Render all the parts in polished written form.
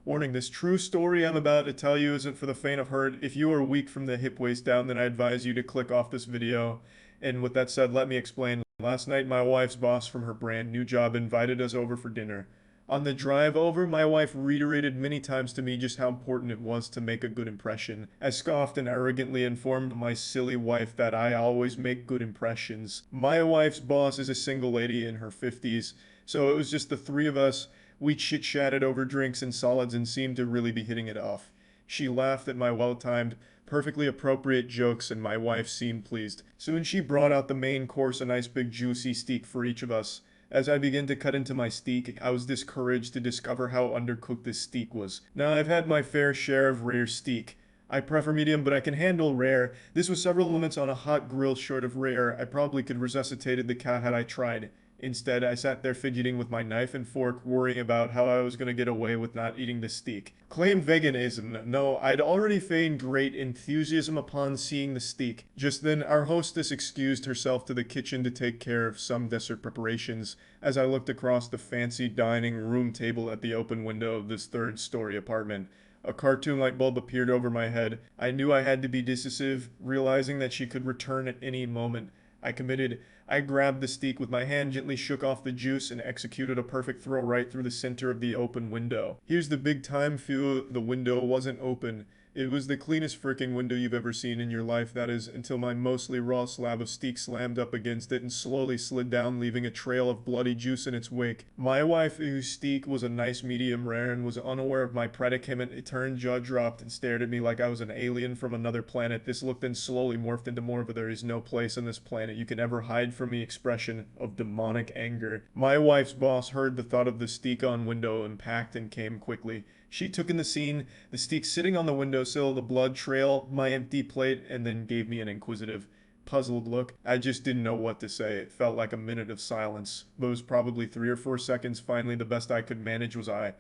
Warning, this true story I'm about to tell you isn't for the faint of heart. If you are weak from the hip waist down, then I advise you to click off this video. And with that said, let me explain. Last night, my wife's boss from her brand new job invited us over for dinner. On the drive over, my wife reiterated many times to me just how important it was to make a good impression. I scoffed and arrogantly informed my silly wife that I always make good impressions. My wife's boss is a single lady in her 50s, so it was just the three of us. We chit-chatted over drinks and solids and seemed to really be hitting it off. She laughed at my well-timed, perfectly appropriate jokes, and my wife seemed pleased. Soon she brought out the main course, a nice big juicy steak for each of us. As I began to cut into my steak, I was discouraged to discover how undercooked this steak was. Now, I've had my fair share of rare steak. I prefer medium, but I can handle rare. This was several limits on a hot grill short of rare. I probably could resuscitated the cat had I tried. Instead, I sat there fidgeting with my knife and fork, worrying about how I was going to get away with not eating the steak. Claim veganism. No, I'd already feigned great enthusiasm upon seeing the steak. Just then, our hostess excused herself to the kitchen to take care of some dessert preparations. As I looked across the fancy dining room table at the open window of this third-story apartment, a cartoon light bulb appeared over my head. I knew I had to be decisive, realizing that she could return at any moment. I committed. I grabbed the steak with my hand, gently shook off the juice, and executed a perfect throw right through the center of the open window. Here's the big time feel: the window wasn't open. It was the cleanest fricking window you've ever seen in your life, that is, until my mostly raw slab of steak slammed up against it and slowly slid down, leaving a trail of bloody juice in its wake. My wife, whose steak was a nice medium rare and was unaware of my predicament, turned, jaw dropped, and stared at me like I was an alien from another planet. This look then slowly morphed into more of a "there is no place on this planet you can ever hide from me" expression of demonic anger. My wife's boss heard the thought of the steak on window and packed and came quickly. She took in the scene, the steak sitting on the windowsill, the blood trail, my empty plate, and then gave me an inquisitive, puzzled look. I just didn't know what to say. It felt like a minute of silence, but it was probably 3 or 4 seconds. Finally, the best I could manage was "I'm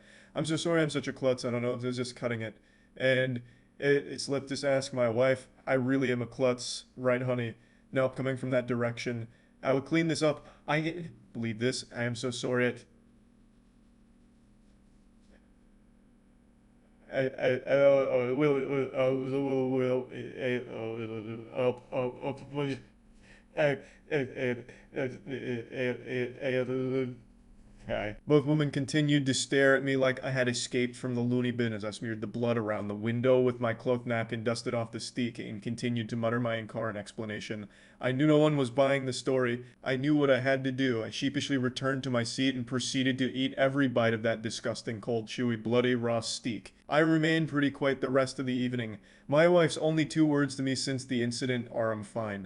so sorry I'm such a klutz. I don't know if it's just cutting it." And it slipped to ask my wife, "I really am a klutz, right, honey?" Nope, coming from that direction. "I would clean this up. I believe this. I am so sorry. Both women continued to stare at me like I had escaped from the loony bin as I smeared the blood around the window with my cloth napkin, dusted off the steak, and continued to mutter my incoherent explanation. I knew no one was buying the story. I knew what I had to do. I sheepishly returned to my seat and proceeded to eat every bite of that disgusting, cold, chewy, bloody, raw steak. I remained pretty quiet the rest of the evening. My wife's only 2 words to me since the incident are "I'm fine."